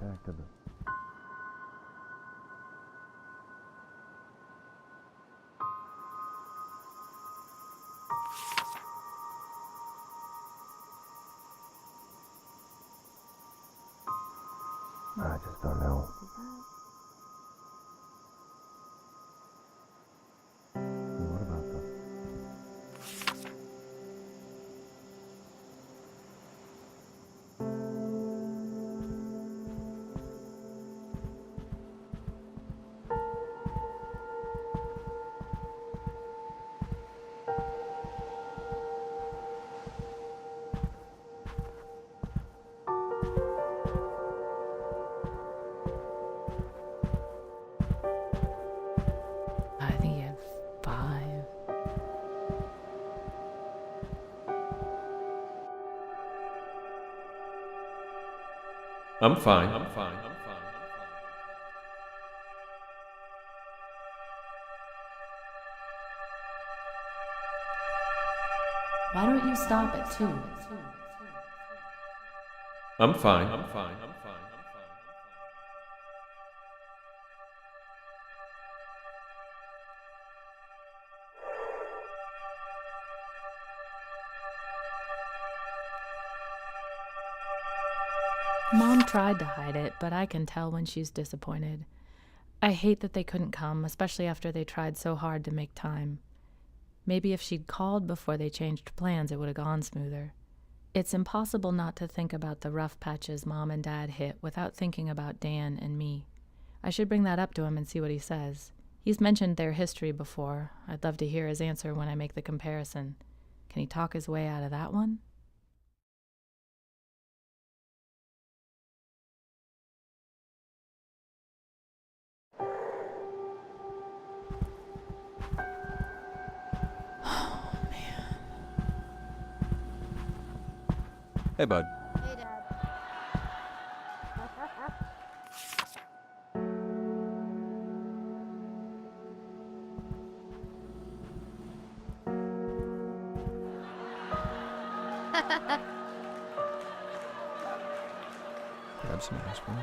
get back to the... I just don't know. What about them? I think he had 5. I'm fine. Why don't you stop at 2? I'm fine. Mom tried to hide it, but I can tell when she's disappointed. I hate that they couldn't come, especially after they tried so hard to make time. Maybe if she'd called before they changed plans, it would have gone smoother. It's impossible not to think about the rough patches Mom and Dad hit without thinking about Dan and me. I should bring that up to him and see what he says. He's mentioned their history before. I'd love to hear his answer when I make the comparison. Can he talk his way out of that one? Hey, bud. Hey, Dad. Grab some aspirin.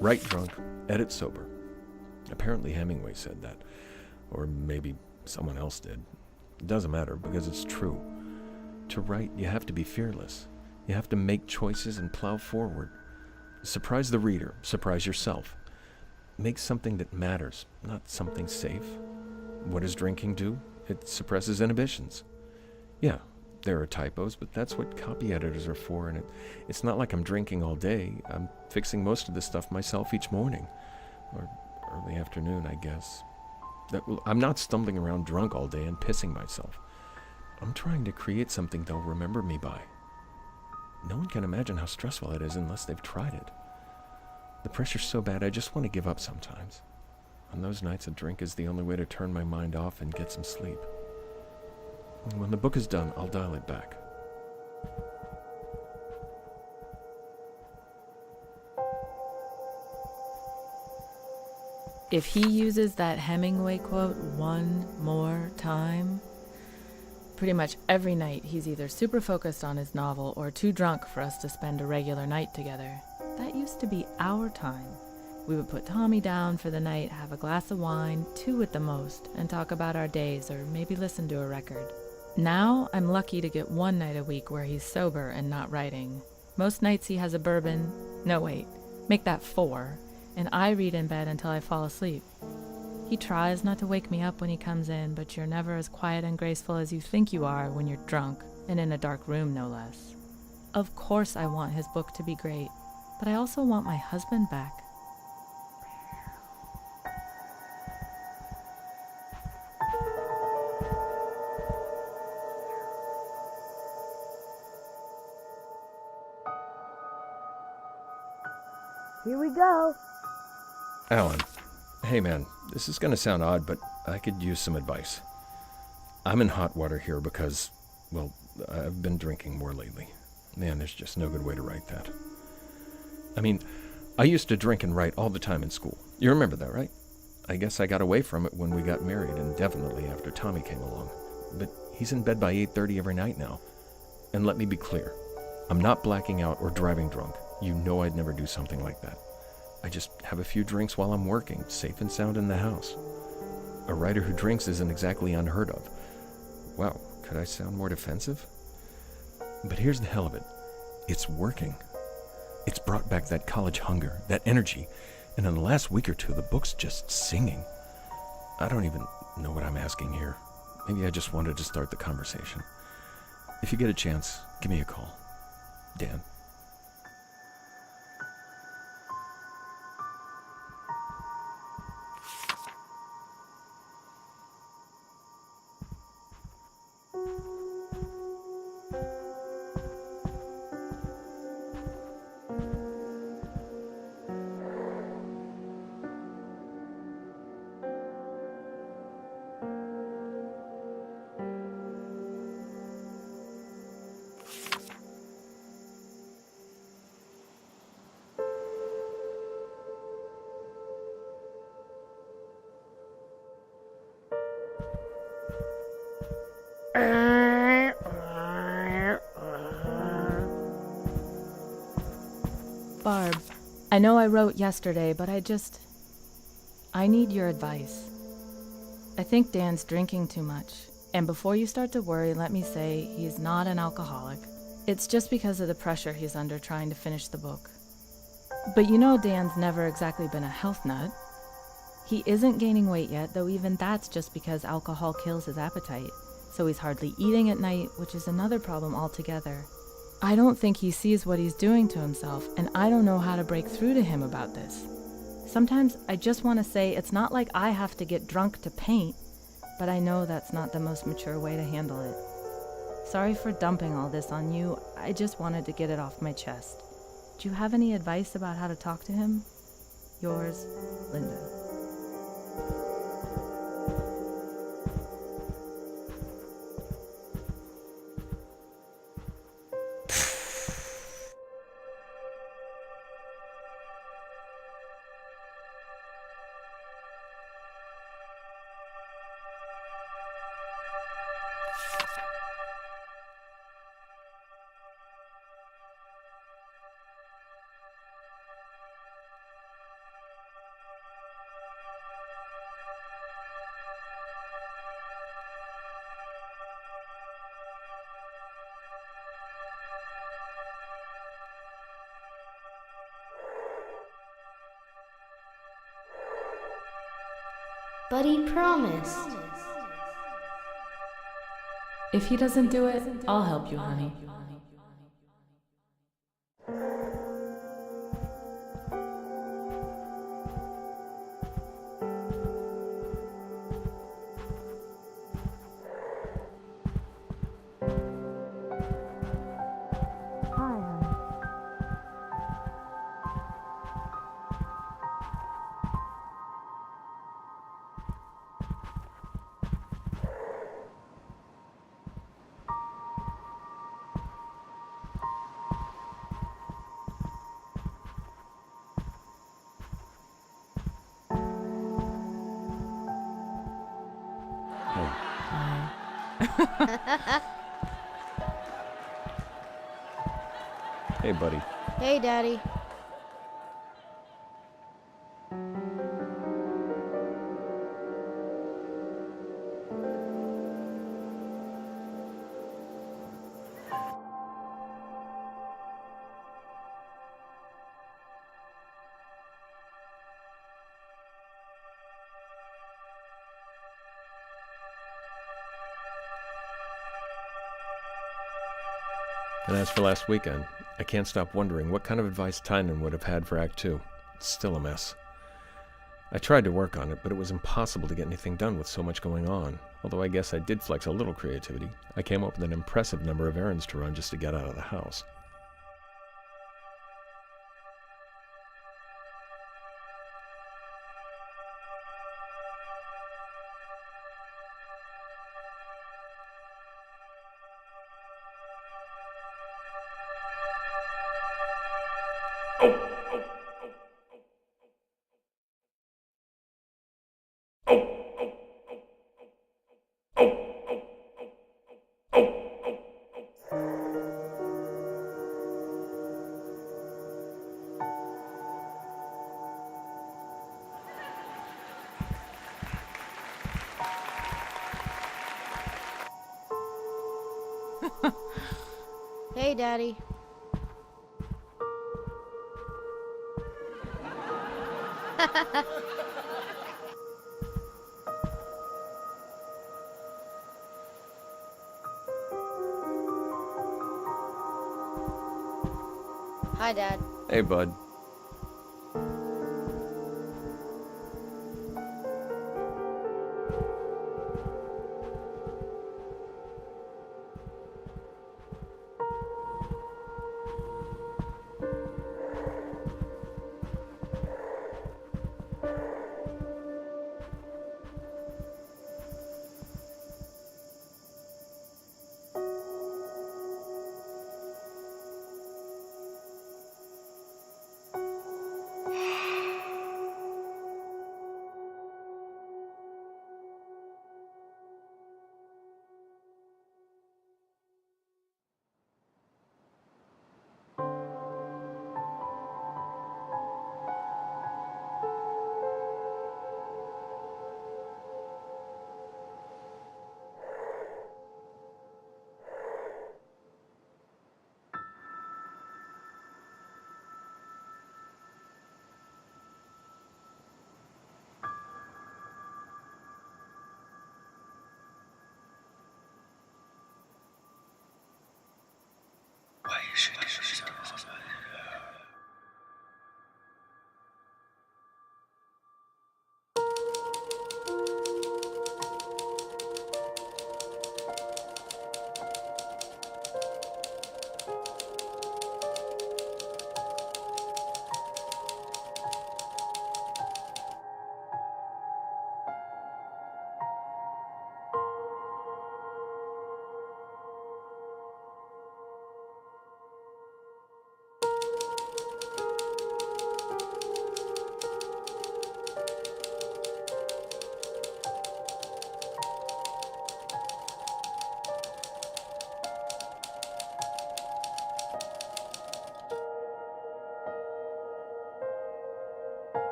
Write drunk, edit sober. Apparently Hemingway said that. Or maybe someone else did. It doesn't matter, because it's true. To write, you have to be fearless. You have to make choices and plow forward. Surprise the reader, surprise yourself. Make something that matters, not something safe. What does drinking do? It suppresses inhibitions. Yeah, there are typos, but that's what copy editors are for, and it's not like I'm drinking all day. I'm fixing most of the stuff myself each morning. Or early afternoon, I guess. I'm not stumbling around drunk all day and pissing myself. I'm trying to create something they'll remember me by. No one can imagine how stressful it is unless they've tried it. The pressure's so bad I just want to give up sometimes. On those nights, a drink is the only way to turn my mind off and get some sleep. When the book is done, I'll dial it back. If he uses that Hemingway quote one more time, pretty much every night he's either super focused on his novel or too drunk for us to spend a regular night together. That used to be our time. We would put Tommy down for the night, have a glass of wine, 2 at the most, and talk about our days or maybe listen to a record. Now I'm lucky to get 1 night a week where he's sober and not writing. Most nights he has a bourbon. No, wait, make that 4. And I read in bed until I fall asleep. He tries not to wake me up when he comes in, but you're never as quiet and graceful as you think you are when you're drunk, and in a dark room, no less. Of course I want his book to be great, but I also want my husband back. Here we go. Alan, hey man, This is going to sound odd, but I could use some advice. I'm in hot water here because, well, I've been drinking more lately. Man, there's just no good way to write that. I mean, I used to drink and write all the time in school. You remember that, right? I guess I got away from it when we got married, and definitely after Tommy came along. But he's in bed by 8:30 every night now. And let me be clear, I'm not blacking out or driving drunk. You know I'd never do something like that. I just have a few drinks while I'm working, safe and sound in the house. A writer who drinks isn't exactly unheard of. Wow, could I sound more defensive? But here's the hell of it. It's working. It's brought back that college hunger, that energy, and in the last week or two, the book's just singing. I don't even know what I'm asking here. Maybe I just wanted to start the conversation. If you get a chance, give me a call. Dan. Barb, I know I wrote yesterday, but I need your advice. I think Dan's drinking too much. And before you start to worry, let me say he's not an alcoholic. It's just because of the pressure he's under trying to finish the book. But you know Dan's never exactly been a health nut. He isn't gaining weight yet, though even that's just because alcohol kills his appetite. So he's hardly eating at night, which is another problem altogether. I don't think he sees what he's doing to himself, and I don't know how to break through to him about this. Sometimes I just want to say it's not like I have to get drunk to paint, but I know that's not the most mature way to handle it. Sorry for dumping all this on you. I just wanted to get it off my chest. Do you have any advice about how to talk to him? Yours, Linda. But he promised. If he doesn't do it, I'll help you, honey. Hey, buddy. Hey, Daddy. And as for last weekend, I can't stop wondering what kind of advice Tynan would have had for Act 2. It's still a mess. I tried to work on it, but it was impossible to get anything done with so much going on. Although I guess I did flex a little creativity. I came up with an impressive number of errands to run just to get out of the house. Hey, Daddy. Hi, Dad. Hey, bud.